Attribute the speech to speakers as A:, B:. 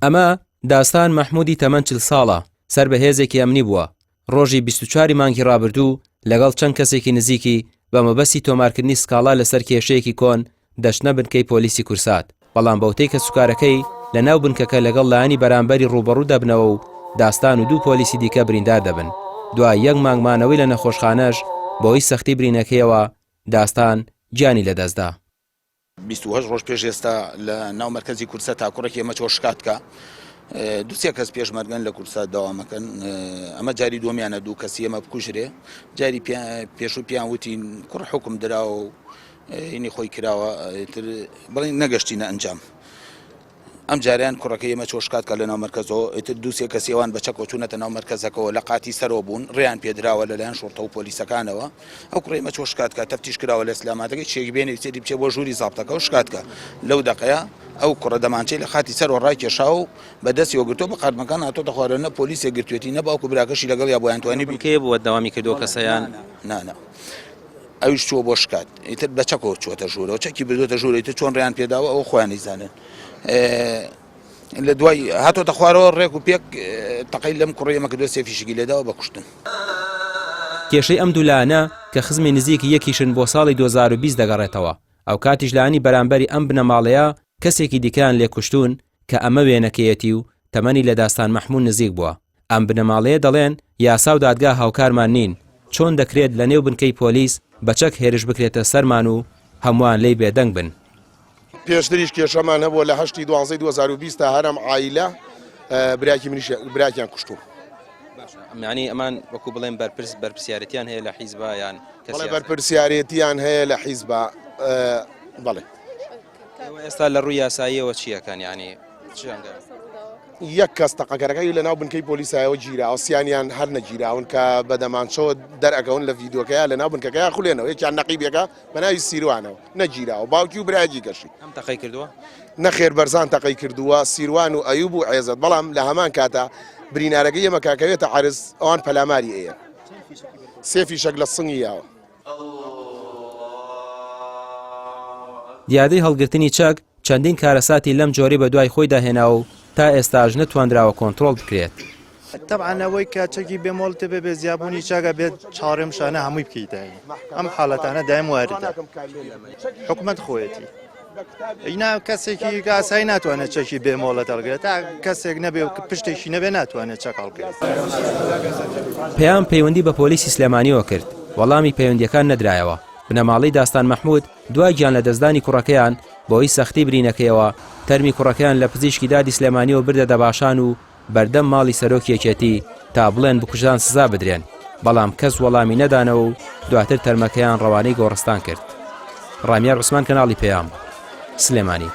A: ئەمە داستان مەحموودی تەمەن 40 ساڵە سەر بە هێزێکی ئەمنی بووە. ڕۆژی 24 مانگی ڕابردوو لەگەڵ چەند کەسێکی نزیکی بە مەبەستی تۆمارکردنی سکاڵا لەسەر کێشەیەکی کۆن دەچنە بنکەی پۆلیسی کورسات. بەڵام بەوتەی کە سوکارەکەی لە ناو بنکەکە لەگەڵ لایەنی بەرامبەری ڕوبەڕوو دەبنەوە و داستان و 2 پۆلیسی دیکە بریندار دەبن. دوای 1 مانگمانەوەی لە نەخۆشخانەش بۆی سەختی برینەکەیەوە داستان گیانی لەدەستدا.
B: 28 ڕۆژ پێش ئێستا لە ناو مەرکەزی کورسە تاکوڕێکی ئەمە چۆشکاتکە 2-3 کەس پێشمەرگەن لە کورسات داوامەکەن. ئەمە جاری دووەمیانە 2 کەسی ئەمە بکوژرێ. جاری پێشوو پیان وتی کوڕ حکم درا و اینی خۆی کراوە بڵێ نەگەشتینە ئەنجام. ئەم جاریان کوڕەکەی ئێمە چۆشکات کە لە ناو مەرکەزەوە ئیتر 2-3 کەسیەوان بە چەکۆ چوونەتە ناو مەرکەزەکەەوە لە قاتی سەرەوە بوون ڕێیان پێدراوە لەلایەن شۆرتە و پۆلیسەکانەوە. ئەو کوڕی ئێمە چۆشکات کە تەفتیش کراوە لە ئیسلاماتەکەی چێک بێنێ سێری بچێ بۆ ژووری زابطەکە و شکاتکە لەو دەقەیە ئەو کوڕە دەمانچەی لە خاتی سەرەوە ڕایکێشا و بەدەستی وەگرتۆ بە قارمەکان هاتۆتە خوارەوە پۆلیسێک گرتوێتی نە باوکو براکەشی لەگەڵ یا بۆیان توانی
A: بکێ بووە داوامی کردو کەسەیان
B: نانە ئەویش چووە بۆ شکات ئیتر بە چەکەوە چووەتە ژوورەوە چەکی بردوۆتە ژوورە ئیتر چۆن ڕێیان پێداوە ئەو خۆیان نەیزانن. لە دوای هاتۆتە خوارەوە ڕێک و پێک تەقەی لەم کوڕی ئێمە کردووە سێفیشکی لێداوە بە کوشتن.
A: کێشەی ئەم دوولانە کە خزمی نزیکی یەکیشن بۆ ساڵی 2020 دەگەڕێتەوە. ئەو کاتیش لایەنی بەرامبەری ئەم بنەماڵەیە کەسێکی دیکەیان لێ کوشتون کە ئەمە وێنەکەیەتی و تەمەنی لە داستان مەحموود نزیک بووە. ئەم بنەماڵەیە دەڵێن یاسا و دادگا هاوکارمان نین، چۆن دەکرێت لە نێو بنکەی پۆلیس بەچەک هێرش بکرێتە سەرمان و هەمووان لێی بێدەنگ بن.
C: پێشتریش کێشەمان هەبووە لە 8 دوازدەی 2020 تا هەرم عایلە براکیان کوشتووە.
A: یعنی ئەمان وەکو بڵێن بەرپرسیارەتیان هەیە لە حیزبە یان
C: بەرپرسیارەتیان هەیە لە حیزبە. بەڵێ
A: ئێستا لە ڕووی یاساییەوە چیەکەن یعنی
C: یەک کەس تەقەکەرەکەی لە ناو بنکەی پۆلیسایەوە گیراوە سییانیان هەر نەگیراون کە بەدەمانچەوە دەرئەکەون لە ڤیددیۆکەیە لە ناو بنکەکەیان خولێنەوە یەکیان نەقیبێکە بە ناوی سیروانەوە نەگیراوە باوکی و برایەکی گەشی
A: ئەم تەقەی کردووە
C: نەخێر بەرزان تەقەی کردووە سیروان و ئەیوب و عێزت. بەڵام لە هەمان کاتە برینارەکەی ئەمە کاکەوێتە عەرز ئەوان پەلاماری ئەیە 3 فیشەک لە سنگیاوە.
A: دیادەی هەڵگرتنی چەک چەندین کارەساتی لەم جۆری بە دوای خۆی داهێناوە و تا ئێستاژ نەتوانراوە کۆنتڕۆڵ بکرێت.
D: طبعا ئەوەی کە چەکی بێمۆڵتە بێ زیابوونی چاگە بێت چاڕێم شانە هەمووی بکەیتای ئەم حاڵەتانە دایم واردە حکومەت خۆیەتی ئینا کەسێکی گاسایی ناتوانێت چەکی بێمۆڵە دەڵگرێت تا کەسێک نەبێ و پشتێکی نەبێ ناتوانێت چەکەڵ بکرێت.
A: پێیان پەیوەندی بە پۆلیسی سلێمانیەوە کرد، وەڵامی پەیوەندیەکان نەدرایەوە. بنەماڵەی داستان مەحموود دوای گیان لە دەستدانی کوڕەکەیان بۆی سەختی برینەکەیەوە تەرمی کوڕەکەیان لە پزیشکی دادی سلێمانیەوە بردە دەباشان و بەردەم ماڵی سەرۆکیەکێتی تا بڵێن بکوژان سزا بدرێن. بەڵام کەس وەڵامی نەدانەوە و دواتر تەرمەکەیان ڕەوانەی گۆڕستان کرد. ڕامیار عوسمان، کەناڵی پێیام، سلێمانی.